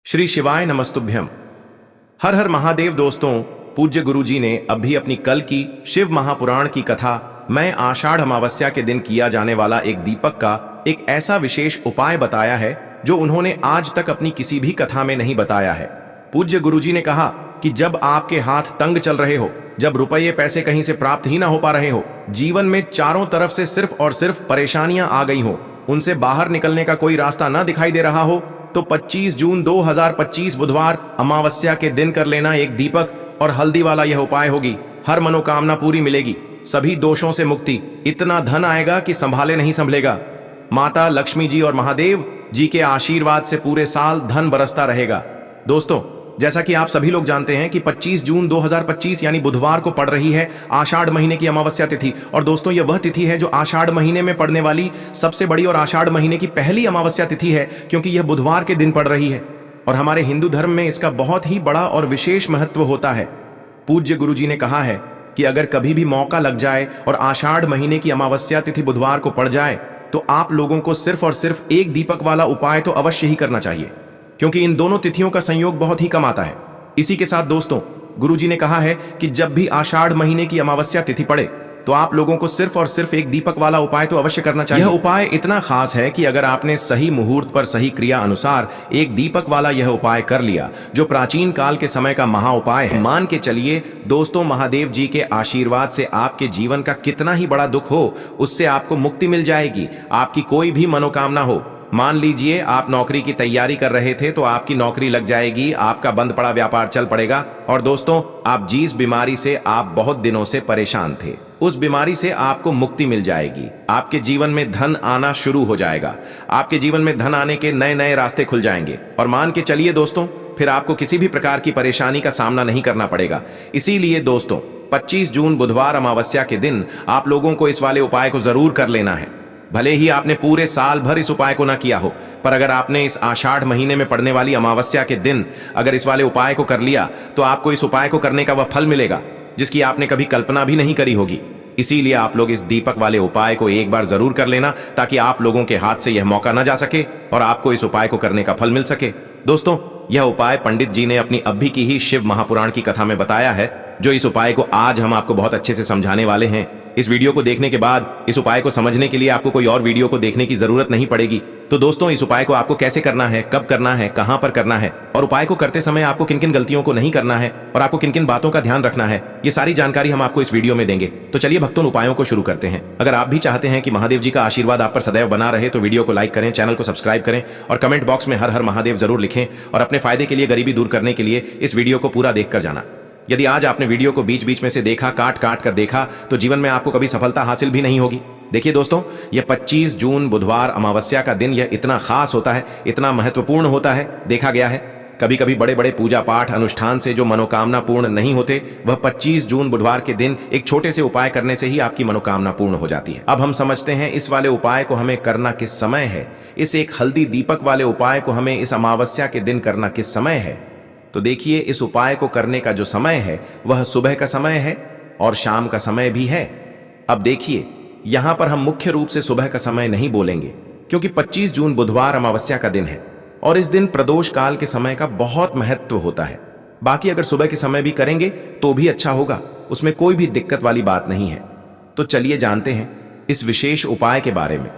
श्री शिवाय नमस्तुभ्यम। हर हर महादेव। दोस्तों, पूज्य गुरुजी ने अभी अपनी कल की शिव महापुराण की कथा मैं आषाढ़ अमावस्या के दिन किया जाने वाला एक दीपक का एक ऐसा विशेष उपाय बताया है जो उन्होंने आज तक अपनी किसी भी कथा में नहीं बताया है। पूज्य गुरुजी ने कहा कि जब आपके हाथ तंग चल रहे हो, जब रुपये पैसे कहीं से प्राप्त ही ना हो पा रहे हो, जीवन में चारों तरफ से सिर्फ और सिर्फ परेशानियां आ गई हो, उनसे बाहर निकलने का कोई रास्ता ना दिखाई दे रहा हो, तो 25 जून 2025 बुधवार अमावस्या के दिन कर लेना एक दीपक और हल्दी वाला यह उपाय होगी। हर मनोकामना पूरी मिलेगी, सभी दोषों से मुक्ति, इतना धन आएगा कि संभाले नहीं संभलेगा। माता लक्ष्मी जी और महादेव जी के आशीर्वाद से पूरे साल धन बरसता रहेगा। दोस्तों, जैसा कि आप सभी लोग जानते हैं कि 25 जून 2025 यानी बुधवार को पड़ रही है आषाढ़ महीने की अमावस्या तिथि। और दोस्तों, यह वह तिथि है जो आषाढ़ महीने में पड़ने वाली सबसे बड़ी और आषाढ़ महीने की पहली अमावस्या तिथि है, क्योंकि यह बुधवार के दिन पड़ रही है। और हमारे हिंदू धर्म में इसका बहुत ही बड़ा और विशेष महत्व होता है। पूज्य गुरुजी ने कहा है कि अगर कभी भी मौका लग जाए और आषाढ़ महीने की अमावस्या तिथि बुधवार को पड़ जाए तो आप लोगों को सिर्फ और सिर्फ एक दीपक वाला उपाय तो अवश्य ही करना चाहिए, क्योंकि इन दोनों तिथियों का संयोग बहुत ही कम आता है। इसी के साथ दोस्तों, गुरुजी ने कहा है कि जब भी आषाढ़ महीने की अमावस्या तिथि पड़े तो आप लोगों को सिर्फ और सिर्फ एक दीपक वाला उपाय तो अवश्य करना चाहिए। यह उपाय इतना खास है कि अगर आपने सही मुहूर्त पर सही क्रिया अनुसार एक दीपक वाला यह उपाय कर लिया, जो प्राचीन काल के समय का महा उपाय है, मान के चलिए दोस्तों, महादेव जी के आशीर्वाद से आपके जीवन का कितना ही बड़ा दुख हो, उससे आपको मुक्ति मिल जाएगी। आपकी कोई भी मनोकामना हो, मान लीजिए आप नौकरी की तैयारी कर रहे थे तो आपकी नौकरी लग जाएगी, आपका बंद पड़ा व्यापार चल पड़ेगा। और दोस्तों, आप जिस बीमारी से आप बहुत दिनों से परेशान थे, उस बीमारी से आपको मुक्ति मिल जाएगी। आपके जीवन में धन आना शुरू हो जाएगा, आपके जीवन में धन आने के नए नए रास्ते खुल जाएंगे। और मान के चलिए दोस्तों, फिर आपको किसी भी प्रकार की परेशानी का सामना नहीं करना पड़ेगा। इसीलिए दोस्तों, 25 जून बुधवार अमावस्या के दिन आप लोगों को इस वाले उपाय को जरूर कर लेना है। भले ही आपने पूरे साल भर इस उपाय को ना किया हो, पर अगर आपने इस आषाढ़ महीने में पड़ने वाली अमावस्या के दिन अगर इस वाले उपाय को कर लिया तो आपको इस उपाय को करने का वह फल मिलेगा जिसकी आपने कभी कल्पना भी नहीं करी होगी। इसीलिए आप लोग इस दीपक वाले उपाय को एक बार जरूर कर लेना, ताकि आप लोगों के हाथ से यह मौका न जा सके और आपको इस उपाय को करने का फल मिल सके। दोस्तों, यह उपाय पंडित जी ने अपनी अभी की ही शिव महापुराण की कथा में बताया है, जो इस उपाय को आज हम आपको बहुत अच्छे से समझाने वाले हैं। इस वीडियो को देखने के बाद इस उपाय को समझने के लिए आपको कोई और वीडियो को देखने की जरूरत नहीं पड़ेगी। तो दोस्तों, इस उपाय को आपको कैसे करना है, कब करना है, कहां पर करना है, और उपाय को करते समय आपको किन किन गलतियों को नहीं करना है और आपको किन किन बातों का ध्यान रखना है, ये सारी जानकारी हम आपको इस वीडियो में देंगे। तो चलिए भक्तों, उपायों को शुरू करते हैं। अगर आप भी चाहते हैं कि महादेव जी का आशीर्वाद आप पर सदैव बना रहे तो वीडियो को लाइक करें, चैनल को सब्सक्राइब करें और कमेंट बॉक्स में हर हर महादेव जरूर लिखें। और अपने फायदे के लिए, गरीबी दूर करने के लिए इस वीडियो को पूरा देखकर जाना। यदि आज आपने वीडियो को बीच बीच में से देखा, काट काट कर देखा, तो जीवन में आपको कभी सफलता हासिल भी नहीं होगी। देखिए दोस्तों, यह 25 जून बुधवार अमावस्या का दिन यह इतना खास होता है, इतना महत्वपूर्ण होता है। देखा गया है कभी कभी बड़े बड़े पूजा पाठ अनुष्ठान से जो मनोकामना पूर्ण नहीं होते, वह 25 जून बुधवार के दिन एक छोटे से उपाय करने से ही आपकी मनोकामना पूर्ण हो जाती है। अब हम समझते हैं इस वाले उपाय को हमें करना किस समय है। इस एक हल्दी दीपक वाले उपाय को हमें इस अमावस्या के दिन करना किस समय है। तो देखिए, इस उपाय को करने का जो समय है वह सुबह का समय है और शाम का समय भी है। अब देखिए, यहां पर हम मुख्य रूप से सुबह का समय नहीं बोलेंगे, क्योंकि 25 जून बुधवार अमावस्या का दिन है और इस दिन प्रदोष काल के समय का बहुत महत्व होता है। बाकी अगर सुबह के समय भी करेंगे तो भी अच्छा होगा, उसमें कोई भी दिक्कत वाली बात नहीं है। तो चलिए जानते हैं इस विशेष उपाय के बारे में।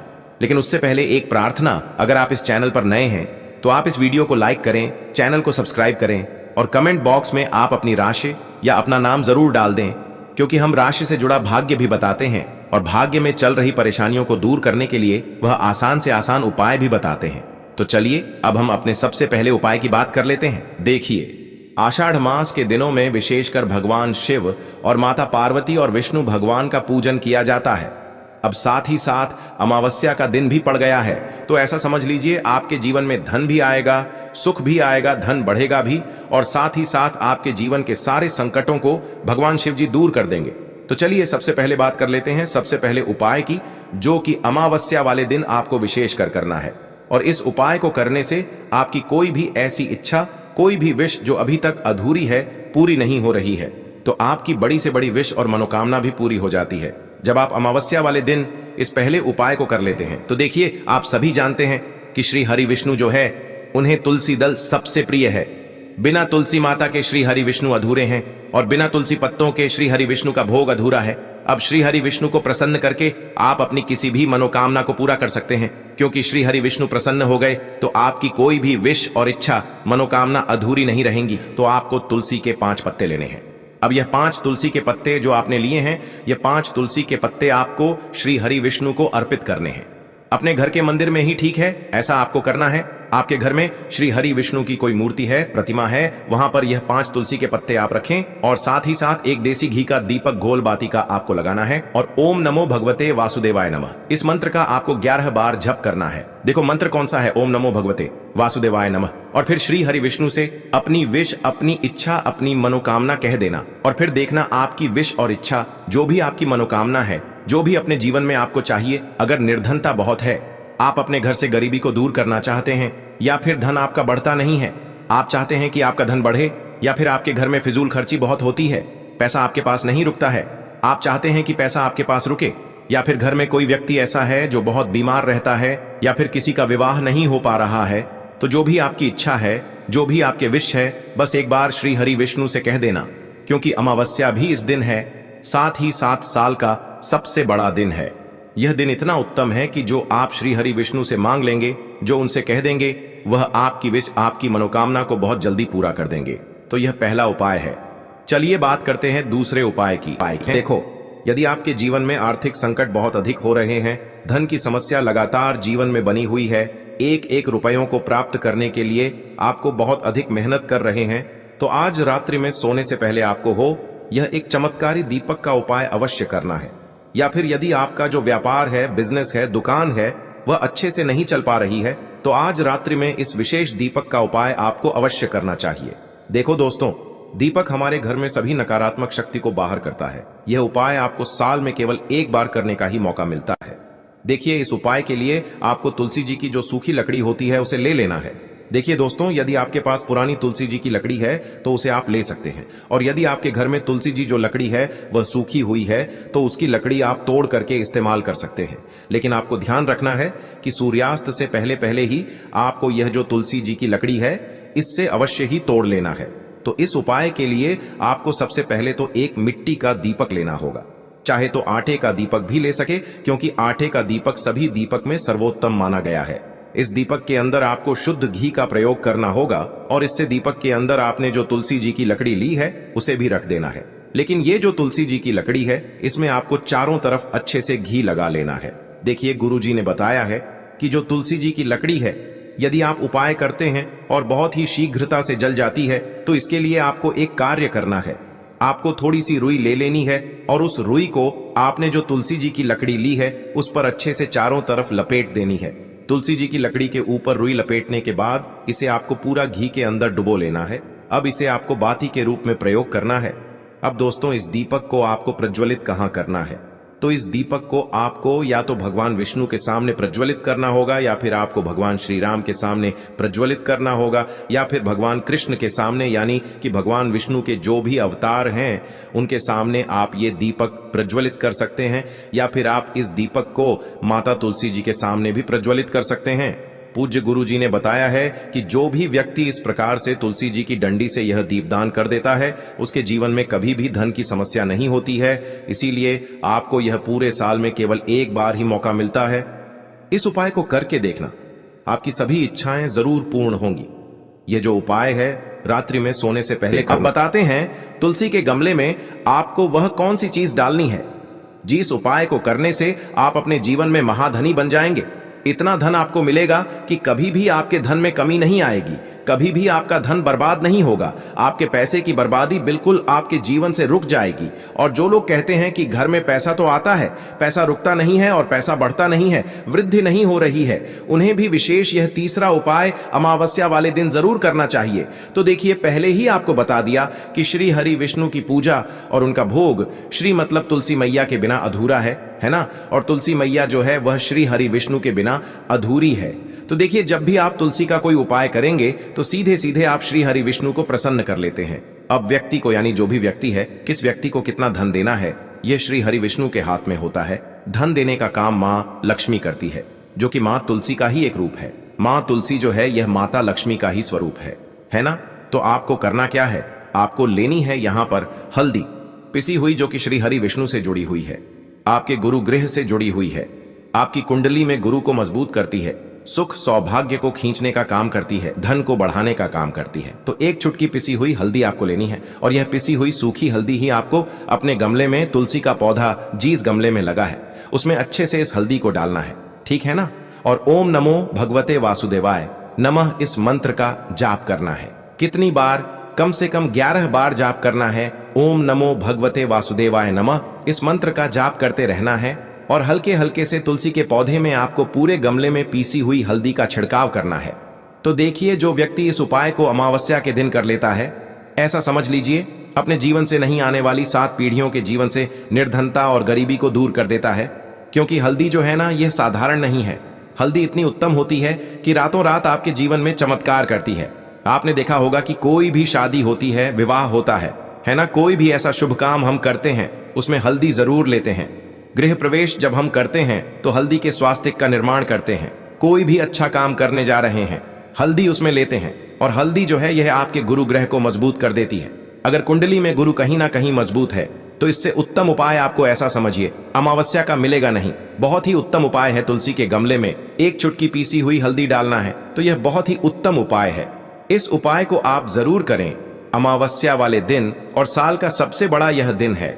लेकिन उससे पहले एक प्रार्थना, अगर आप इस चैनल पर नए हैं तो आप इस वीडियो को लाइक करें, चैनल को सब्सक्राइब करें और कमेंट बॉक्स में आप अपनी राशि या अपना नाम जरूर डाल दें, क्योंकि हम राशि से जुड़ा भाग्य भी बताते हैं और भाग्य में चल रही परेशानियों को दूर करने के लिए वह आसान से आसान उपाय भी बताते हैं। तो चलिए अब हम अपने सबसे पहले उपाय की बात कर लेते हैं। देखिए, आषाढ़ मास के दिनों में विशेषकर भगवान शिव और माता पार्वती और विष्णु भगवान का पूजन किया जाता है। अब साथ ही साथ अमावस्या का दिन भी पड़ गया है, तो ऐसा समझ लीजिए आपके जीवन में धन भी आएगा, सुख भी आएगा, धन बढ़ेगा भी, और साथ ही साथ आपके जीवन के सारे संकटों को भगवान शिव जी दूर कर देंगे। तो चलिए सबसे पहले बात कर लेते हैं सबसे पहले उपाय की, जो कि अमावस्या वाले दिन आपको विशेष कर करना है। और इस उपाय को करने से आपकी कोई भी ऐसी इच्छा, कोई भी विश जो अभी तक अधूरी है, पूरी नहीं हो रही है, तो आपकी बड़ी से बड़ी विश और मनोकामना भी पूरी हो जाती है जब आप अमावस्या वाले दिन इस पहले उपाय को कर लेते हैं। तो देखिए, आप सभी जानते हैं कि श्री हरि विष्णु जो है उन्हें तुलसी दल सबसे प्रिय है। बिना तुलसी माता के श्री हरि विष्णु अधूरे हैं और बिना तुलसी पत्तों के श्री हरि विष्णु का भोग अधूरा है। अब श्री हरि विष्णु को प्रसन्न करके आप अपनी किसी भी मनोकामना को पूरा कर सकते हैं, क्योंकि श्री हरि विष्णु प्रसन्न हो गए तो आपकी कोई भी विश और इच्छा मनोकामना अधूरी नहीं रहेंगी। तो आपको तुलसी के 5 पत्ते लेने हैं। अब यह 5 तुलसी के पत्ते जो आपने लिए हैं, यह 5 तुलसी के पत्ते आपको श्री हरि विष्णु को अर्पित करने हैं। अपने घर के मंदिर में ही ठीक है, ऐसा आपको करना है। आपके घर में श्री हरि विष्णु की कोई मूर्ति है, प्रतिमा है, वहां पर यह 5 तुलसी के पत्ते आप रखें और साथ ही साथ एक देसी घी का दीपक घोल बाती का आपको लगाना है और ओम नमो भगवते वासुदेवाय नमः इस मंत्र का आपको 11 बार जप करना है। देखो मंत्र कौन सा है, ओम नमो भगवते वासुदेवाय नमः। और फिर श्री हरि विष्णु से अपनी विश, अपनी इच्छा, अपनी मनोकामना कह देना और फिर देखना आपकी विश और इच्छा, जो भी आपकी मनोकामना है, जो भी अपने जीवन में आपको चाहिए। अगर निर्धनता बहुत है, आप अपने घर से गरीबी को दूर करना चाहते हैं, या फिर धन आपका बढ़ता नहीं है, आप चाहते हैं कि आपका धन बढ़े, या फिर आपके घर में फिजूल खर्ची बहुत होती है, पैसा आपके पास नहीं रुकता है, आप चाहते हैं कि पैसा आपके पास रुके, या फिर घर में कोई व्यक्ति ऐसा है जो बहुत बीमार रहता है, या फिर किसी का विवाह नहीं हो पा रहा है, तो जो भी आपकी इच्छा है, जो भी आपके विश है, बस एक बार श्री हरि विष्णु से कह देना। क्योंकि अमावस्या भी इस दिन है, साथ ही साथ साल का सबसे बड़ा दिन है। यह दिन इतना उत्तम है कि जो आप श्री हरि विष्णु से मांग लेंगे, जो उनसे कह देंगे, वह आपकी विश, आपकी मनोकामना को बहुत जल्दी पूरा कर देंगे। तो यह पहला उपाय है। चलिए बात करते हैं दूसरे उपाय की। देखो, यदि आपके जीवन में आर्थिक संकट बहुत अधिक हो रहे हैं, धन की समस्या लगातार जीवन में बनी हुई है, एक एक रुपयों को प्राप्त करने के लिए आपको बहुत अधिक मेहनत कर रहे हैं, तो आज रात्रि में सोने से पहले आपको यह एक चमत्कारी दीपक का उपाय अवश्य करना है। या फिर यदि आपका जो व्यापार है, बिजनेस है, दुकान है, वह अच्छे से नहीं चल पा रही है, तो आज रात्रि में इस विशेष दीपक का उपाय आपको अवश्य करना चाहिए। देखो दोस्तों, दीपक हमारे घर में सभी नकारात्मक शक्ति को बाहर करता है। यह उपाय आपको साल में केवल एक बार करने का ही मौका मिलता है। देखिए, इस उपाय के लिए आपको तुलसी जी की जो सूखी लकड़ी होती है उसे ले लेना है। देखिए दोस्तों, यदि आपके पास पुरानी तुलसी जी की लकड़ी है तो उसे आप ले सकते हैं, और यदि आपके घर में तुलसी जी जो लकड़ी है वह सूखी हुई है तो उसकी लकड़ी आप तोड़ करके इस्तेमाल कर सकते हैं। लेकिन आपको ध्यान रखना है कि सूर्यास्त से पहले पहले ही आपको यह जो तुलसी जी की लकड़ी है इससे अवश्य ही तोड़ लेना है। तो इस उपाय के लिए आपको सबसे पहले तो एक मिट्टी का दीपक लेना होगा। चाहे तो आटे का दीपक भी ले सके, क्योंकि आटे का दीपक सभी दीपक में सर्वोत्तम माना गया है। इस दीपक के अंदर आपको शुद्ध घी का प्रयोग करना होगा और इससे दीपक के अंदर आपने जो तुलसी जी की लकड़ी ली है उसे भी रख देना है। लेकिन ये जो तुलसी जी की लकड़ी है, इसमें आपको चारों तरफ अच्छे से घी लगा लेना है। देखिए, गुरु जी ने बताया है कि जो तुलसी जी की लकड़ी है, यदि आप उपाय करते हैं और बहुत ही शीघ्रता से जल जाती है, तो इसके लिए आपको एक कार्य करना है। आपको थोड़ी सी रुई ले लेनी है और उस रुई को आपने जो तुलसी जी की लकड़ी ली है उस पर अच्छे से चारों तरफ लपेट देनी है। तुलसी जी की लकड़ी के ऊपर रुई लपेटने के बाद इसे आपको पूरा घी के अंदर डुबो लेना है। अब इसे आपको बाती के रूप में प्रयोग करना है। अब दोस्तों, इस दीपक को आपको प्रज्वलित कहाँ करना है? तो इस दीपक को आपको या तो भगवान विष्णु के सामने प्रज्वलित करना होगा, या फिर आपको भगवान श्री राम के सामने प्रज्वलित करना होगा, या फिर भगवान कृष्ण के सामने, यानी कि भगवान विष्णु के जो भी अवतार हैं उनके सामने आप ये दीपक प्रज्वलित कर सकते हैं। या फिर आप इस दीपक को माता तुलसी जी के सामने भी प्रज्वलित कर सकते हैं। पूज्य गुरु जी ने बताया है कि जो भी व्यक्ति इस प्रकार से तुलसी जी की डंडी से यह दीपदान कर देता है, उसके जीवन में कभी भी धन की समस्या नहीं होती है। इसीलिए आपको यह पूरे साल में केवल एक बार ही मौका मिलता है। इस उपाय को करके देखना, आपकी सभी इच्छाएं जरूर पूर्ण होंगी। यह जो उपाय है रात्रि में सोने से पहले। अब बताते हैं तुलसी के गमले में आपको वह कौन सी चीज डालनी है जिस उपाय को करने से आप अपने जीवन में महाधनी बन जाएंगे। इतना धन आपको मिलेगा कि कभी भी आपके धन में कमी नहीं आएगी, कभी भी आपका धन बर्बाद नहीं होगा। आपके पैसे की बर्बादी बिल्कुल आपके जीवन से रुक जाएगी। और जो लोग कहते हैं कि घर में पैसा तो आता है, पैसा रुकता नहीं है और पैसा बढ़ता नहीं है, वृद्धि नहीं हो रही है, उन्हें भी विशेष यह तीसरा उपाय अमावस्या वाले दिन जरूर करना चाहिए। तो देखिए, पहले ही आपको बता दिया कि श्री हरि विष्णु की पूजा और उनका भोग श्री मतलब तुलसी मैया के बिना अधूरा है ना। और तुलसी मैया जो है वह श्री हरि विष्णु के बिना अधूरी है। तो देखिए, जब भी आप तुलसी का कोई उपाय करेंगे तो सीधे सीधे आप श्री हरि विष्णु को प्रसन्न कर लेते हैं। अब व्यक्ति को, यानी जो भी व्यक्ति है, किस व्यक्ति को कितना धन देना है, यह श्री हरि विष्णु के हाथ में होता है। धन देने का काम माँ लक्ष्मी करती है, जो कि माँ तुलसी का ही एक रूप है। माँ तुलसी जो है यह माता लक्ष्मी का ही स्वरूप है ना। तो आपको करना क्या है, आपको लेनी है यहाँ पर हल्दी पिसी हुई, जो कि श्री हरि विष्णु से जुड़ी हुई है, आपके गुरु गृह से जुड़ी हुई है, आपकी कुंडली में गुरु को मजबूत करती है, सुख सौभाग्य को खींचने का काम करती है, धन को बढ़ाने का काम करती है। तो एक चुटकी पिसी हुई हल्दी आपको लेनी है, और यह पिसी हुई सूखी हल्दी ही आपको अपने गमले में, तुलसी का पौधा जिस गमले में लगा है उसमें अच्छे से इस हल्दी को डालना है, ठीक है ना। और ओम नमो भगवते वासुदेवाय नमः इस मंत्र का जाप करना है। कितनी बार, कम से कम 11 बार जाप करना है। ओम नमो भगवते वासुदेवाय नमः इस मंत्र का जाप करते रहना है, और हल्के हल्के से तुलसी के पौधे में आपको पूरे गमले में पीसी हुई हल्दी का छिड़काव करना है। तो देखिए, जो व्यक्ति इस उपाय को अमावस्या के दिन कर लेता है, ऐसा समझ लीजिए अपने जीवन से नहीं आने वाली 7 पीढ़ियों के जीवन से निर्धनता और गरीबी को दूर कर देता है। क्योंकि हल्दी जो है ना, यह साधारण नहीं है। हल्दी इतनी उत्तम होती है कि रातों रात आपके जीवन में चमत्कार करती है। आपने देखा होगा कि कोई भी शादी होती है, विवाह होता है ना, कोई भी ऐसा शुभ काम हम करते हैं उसमें हल्दी जरूर लेते हैं। गृह प्रवेश जब हम करते हैं तो हल्दी के स्वास्तिक का निर्माण करते हैं। कोई भी अच्छा काम करने जा रहे हैं, हल्दी उसमें लेते हैं, और हल्दी जो है यह आपके गुरु ग्रह को मजबूत कर देती है। अगर कुंडली में गुरु कहीं ना कहीं मजबूत है तो इससे उत्तम उपाय आपको ऐसा समझिए अमावस्या का मिलेगा नहीं। बहुत ही उत्तम उपाय है, तुलसी के गमले में एक चुटकी पीसी हुई हल्दी डालना है। तो यह बहुत ही उत्तम उपाय है। इस उपाय को आप जरूर करें अमावस्या वाले दिन, और साल का सबसे बड़ा यह दिन है।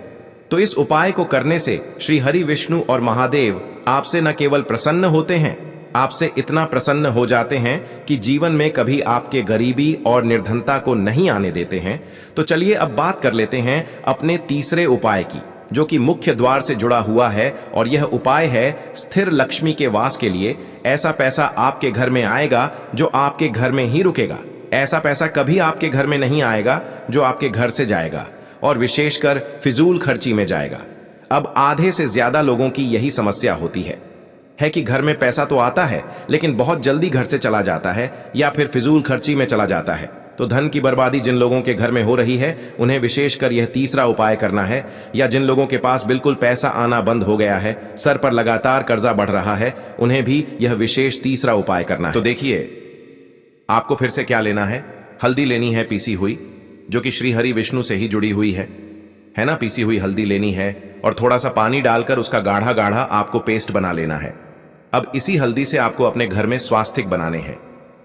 तो इस उपाय को करने से श्री हरि विष्णु और महादेव आपसे न केवल प्रसन्न होते हैं, आपसे इतना प्रसन्न हो जाते हैं कि जीवन में कभी आपके गरीबी और निर्धनता को नहीं आने देते हैं। तो चलिए अब बात कर लेते हैं अपने तीसरे उपाय की, जो कि मुख्य द्वार से जुड़ा हुआ है, और यह उपाय है स्थिर लक्ष्मी के वास के लिए। ऐसा पैसा आपके घर में आएगा जो आपके घर में ही रुकेगा। ऐसा पैसा कभी आपके घर में नहीं आएगा जो आपके घर से जाएगा, और विशेषकर फिजूल खर्ची में जाएगा। अब आधे से ज्यादा लोगों की यही समस्या होती है कि घर में पैसा तो आता है लेकिन बहुत जल्दी घर से चला जाता है, या फिर फिजूल खर्ची में चला जाता है। तो धन की बर्बादी जिन लोगों के घर में हो रही है उन्हें विशेषकर यह तीसरा उपाय करना है। या जिन लोगों के पास बिल्कुल पैसा आना बंद हो गया है, सर पर लगातार कर्जा बढ़ रहा है, उन्हें भी यह विशेष तीसरा उपाय करना है। तो देखिए, आपको फिर से क्या लेना है, हल्दी लेनी है पीसी हुई, जो कि श्री हरि विष्णु से ही जुड़ी हुई है ना। पीसी हुई हल्दी लेनी है, और थोड़ा सा पानी डालकर उसका गाढ़ा गाढ़ा आपको पेस्ट बना लेना है। अब इसी हल्दी से आपको अपने घर में स्वास्तिक बनाने हैं।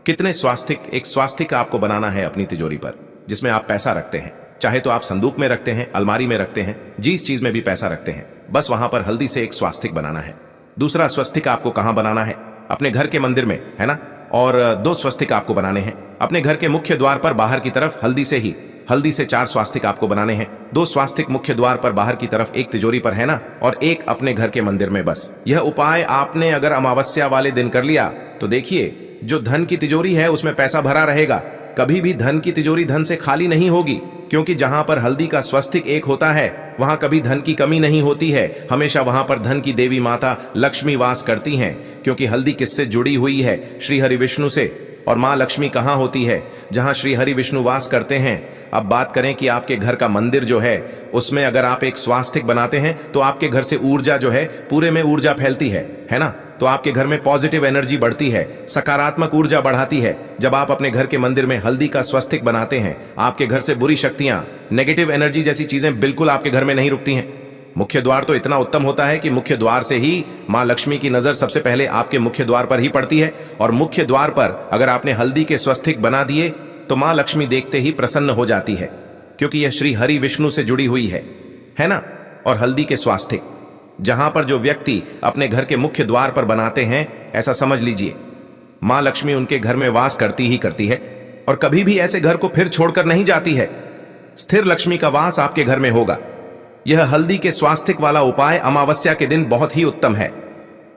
कितने स्वास्तिक? एक स्वास्तिक आपको बनाना है अपनी तिजोरी पर, जिसमें आप पैसा रखते हैं। चाहे तो आप संदूक में रखते हैं, अलमारी में रखते हैं, जिस चीज में भी पैसा रखते हैं, बस वहां पर हल्दी से एक स्वास्तिक बनाना है। दूसरा स्वस्तिक आपको कहां बनाना है? अपने घर के मंदिर में, है ना। और 2 स्वस्तिक आपको बनाने हैं अपने घर के मुख्य द्वार पर बाहर की तरफ, हल्दी से 4 स्वास्तिक आपको बनाने हैं। 2 स्वास्तिक मुख्य द्वार पर बाहर की तरफ, एक तिजोरी पर, है ना, और एक अपने घर के मंदिर में। बस यह उपाय आपने अगर अमावस्या वाले दिन कर लिया तो देखिए, जो धन की तिजोरी है उसमें पैसा भरा रहेगा। कभी भी धन की तिजोरी धन से खाली नहीं होगी, क्योंकि जहां पर हल्दी का स्वस्तिक एक होता है वहां कभी धन की कमी नहीं होती है। हमेशा वहां पर धन की देवी माता लक्ष्मी वास करती हैं, क्योंकि हल्दी किससे जुड़ी हुई है? श्री हरि विष्णु से। और माँ लक्ष्मी कहाँ होती है? जहां श्री हरि विष्णु वास करते हैं। अब बात करें कि आपके घर का मंदिर जो है उसमें अगर आप एक स्वास्तिक बनाते हैं तो आपके घर से ऊर्जा जो है, पूरे में ऊर्जा फैलती है ना। तो आपके घर में पॉजिटिव एनर्जी बढ़ती है, सकारात्मक ऊर्जा बढ़ाती है। जब आप अपने घर के मंदिर में हल्दी का स्वस्तिक बनाते हैं, आपके घर से बुरी शक्तियां, नेगेटिव एनर्जी जैसी चीजें बिल्कुल आपके घर में नहीं रुकती हैं। मुख्य द्वार तो इतना उत्तम होता है कि मुख्य द्वार से ही माँ लक्ष्मी की नजर सबसे पहले आपके मुख्य द्वार पर ही पड़ती है। और मुख्य द्वार पर अगर आपने हल्दी के स्वस्तिक बना दिए तो माँ लक्ष्मी देखते ही प्रसन्न हो जाती है, क्योंकि यह श्री हरि विष्णु से जुड़ी हुई है ना। और हल्दी के स्वास्तिक जहां पर जो व्यक्ति अपने घर के मुख्य द्वार पर बनाते हैं, ऐसा समझ लीजिए माँ लक्ष्मी उनके घर में वास करती ही करती है, और कभी भी ऐसे घर को फिर छोड़कर नहीं जाती है। स्थिर लक्ष्मी का वास आपके घर में होगा। यह हल्दी के स्वास्तिक वाला उपाय अमावस्या के दिन बहुत ही उत्तम है।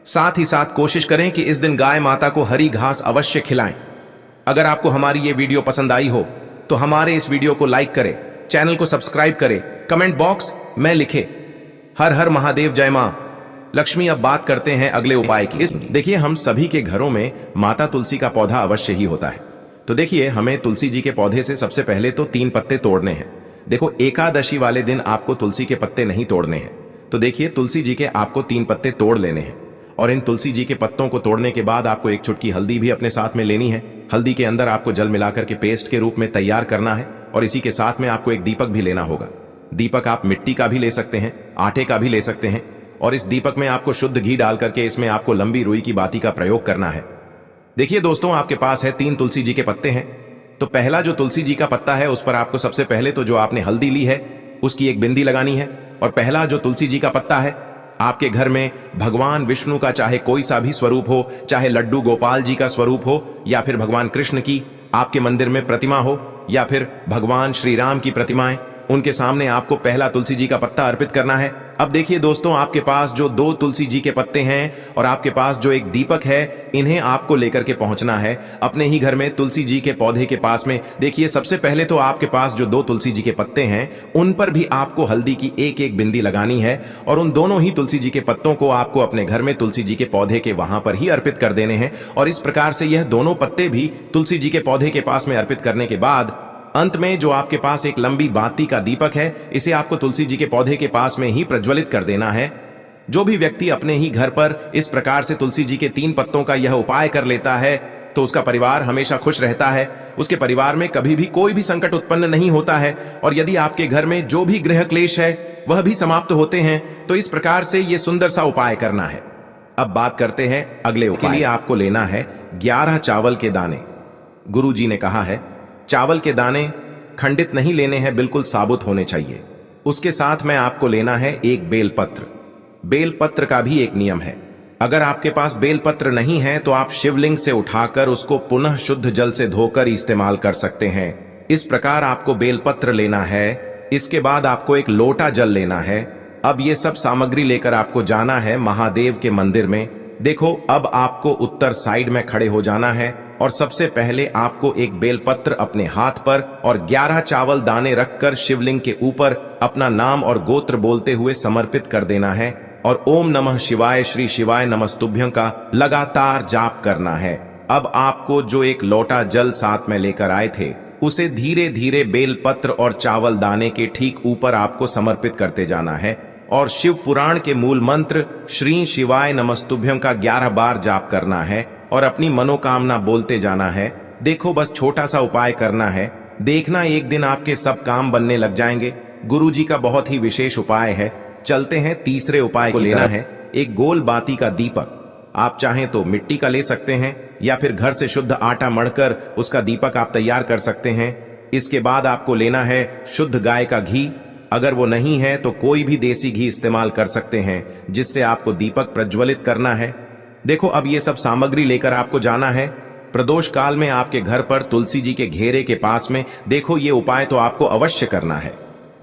साथ ही साथ कोशिश करें कि इस दिन गाय माता को हरी घास अवश्य खिलाएं। अगर आपको हमारी ये वीडियो पसंद आई हो तो हमारे इस वीडियो को लाइक करें, चैनल को सब्सक्राइब करें, कमेंट बॉक्स में लिखें हर हर महादेव, जय मां लक्ष्मी। अब बात करते हैं अगले उपाय की। देखिए, हम सभी के घरों में माता तुलसी का पौधा अवश्य ही होता है। तो देखिए, हमें तुलसी जी के पौधे से सबसे पहले तो 3 पत्ते तोड़ने हैं। देखो, एकादशी वाले दिन आपको तुलसी के पत्ते नहीं तोड़ने हैं। तो देखिए, तुलसी जी के आपको 3 पत्ते तोड़ लेने हैं, और इन तुलसी जी के पत्तों को तोड़ने के बाद आपको एक चुटकी हल्दी भी अपने साथ में लेनी है। हल्दी के अंदर आपको जल मिलाकर के पेस्ट के रूप में तैयार करना है और इसी के साथ में आपको एक दीपक भी लेना होगा। दीपक आप मिट्टी का भी ले सकते हैं, आटे का भी ले सकते हैं और इस दीपक में आपको शुद्ध घी डाल करके इसमें आपको लंबी रुई की बाती का प्रयोग करना है। देखिए दोस्तों, आपके पास है 3 तुलसी जी के पत्ते हैं। तो पहला जो तुलसी जी का पत्ता है उस पर आपको सबसे पहले तो जो आपने हल्दी ली है उसकी एक बिंदी लगानी है। और पहला जो तुलसी जी का पत्ता है, आपके घर में भगवान विष्णु का चाहे कोई सा भी स्वरूप हो, चाहे लड्डू गोपाल जी का स्वरूप हो या फिर भगवान कृष्ण की आपके मंदिर में प्रतिमा हो या फिर भगवान श्री राम की प्रतिमाएं, उनके सामने आपको पहला तुलसी जी का पत्ता अर्पित करना है। अब देखिए दोस्तों, आपके पास जो 2 तुलसी जी के पत्ते हैं और आपके पास जो एक दीपक है, इन्हें आपको लेकर के पहुंचना है अपने ही घर में तुलसी जी के पौधे के पास में। देखिए, सबसे पहले तो आपके पास जो 2 तुलसी जी के पत्ते हैं उन पर भी आपको हल्दी की एक एक बिंदी लगानी है और उन दोनों ही तुलसी जी के पत्तों को आपको अपने घर में तुलसी जी के पौधे के वहां पर ही अर्पित कर देने हैं। और इस प्रकार से यह दोनों पत्ते भी तुलसी जी के पौधे के पास में अर्पित करने के बाद अंत में जो आपके पास एक लंबी बाती का दीपक है, इसे आपको तुलसी जी के पौधे के पास में ही प्रज्वलित कर देना है। जो भी व्यक्ति अपने ही घर पर इस प्रकार से तुलसी जी के 3 पत्तों का यह उपाय कर लेता है तो उसका परिवार हमेशा खुश रहता है, उसके परिवार में कभी भी कोई भी संकट उत्पन्न नहीं होता है और यदि आपके घर में जो भी गृह क्लेश है वह भी समाप्त होते हैं। तो इस प्रकार से यह सुंदर सा उपाय करना है। अब बात करते हैं अगले उपाय के लिए। आपको लेना है 11 चावल के दाने। गुरु जी ने कहा है चावल के दाने खंडित नहीं लेने हैं, बिल्कुल साबुत होने चाहिए। उसके साथ में आपको लेना है एक बेलपत्र। बेलपत्र का भी एक नियम है, अगर आपके पास बेलपत्र नहीं है तो आप शिवलिंग से उठाकर उसको पुनः शुद्ध जल से धोकर इस्तेमाल कर सकते हैं। इस प्रकार आपको बेलपत्र लेना है। इसके बाद आपको एक लोटा जल लेना है। अब ये सब सामग्री लेकर आपको जाना है महादेव के मंदिर में। देखो, अब आपको उत्तर साइड में खड़े हो जाना है और सबसे पहले आपको एक बेलपत्र अपने हाथ पर और 11 चावल दाने रखकर शिवलिंग के ऊपर अपना नाम और गोत्र बोलते हुए समर्पित कर देना है और ओम नमः शिवाय श्री शिवाय नमस्तुभ्यं का लगातार जाप करना है। अब आपको जो एक लोटा जल साथ में लेकर आए थे उसे धीरे धीरे बेलपत्र और चावल दाने के ठीक ऊपर आपको समर्पित करते जाना है और शिव पुराण के मूल मंत्र श्री शिवाय नमस्तुभ्यं का 11 बार जाप करना है और अपनी मनोकामना बोलते जाना है। देखो, बस छोटा सा उपाय करना है, देखना एक दिन आपके सब काम बनने लग जाएंगे। गुरु जी का बहुत ही विशेष उपाय है। चलते हैं तीसरे उपाय को। लेना है एक गोल बाती का दीपक। आप चाहें तो मिट्टी का ले सकते हैं या फिर घर से शुद्ध आटा मढ़कर उसका दीपक आप तैयार कर सकते हैं। इसके बाद आपको लेना है शुद्ध गाय का घी। अगर वो नहीं है तो कोई भी देसी घी इस्तेमाल कर सकते हैं जिससे आपको दीपक प्रज्वलित करना है। देखो, अब ये सब सामग्री लेकर आपको जाना है प्रदोष काल में आपके घर पर तुलसी जी के घेरे के पास में। देखो, ये उपाय तो आपको अवश्य करना है।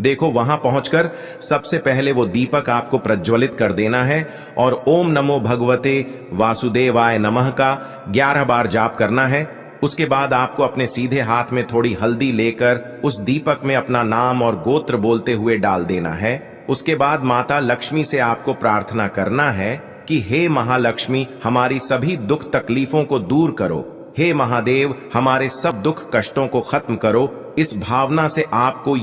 देखो, वहां पहुंचकर सबसे पहले वो दीपक आपको प्रज्वलित कर देना है और ओम नमो भगवते वासुदेवाय नमः का 11 बार जाप करना है। उसके बाद आपको अपने सीधे हाथ में थोड़ी हल्दी लेकर उस दीपक में अपना नाम और गोत्र बोलते हुए डाल देना है। उसके बाद माता लक्ष्मी से आपको प्रार्थना करना है कि हे महालक्ष्मी, हमारी सभी दुख तकलीफों को दूर करो। हे महादेव, हमारे सब दुख कष्टों को खत्म करो। इस भावना से आपको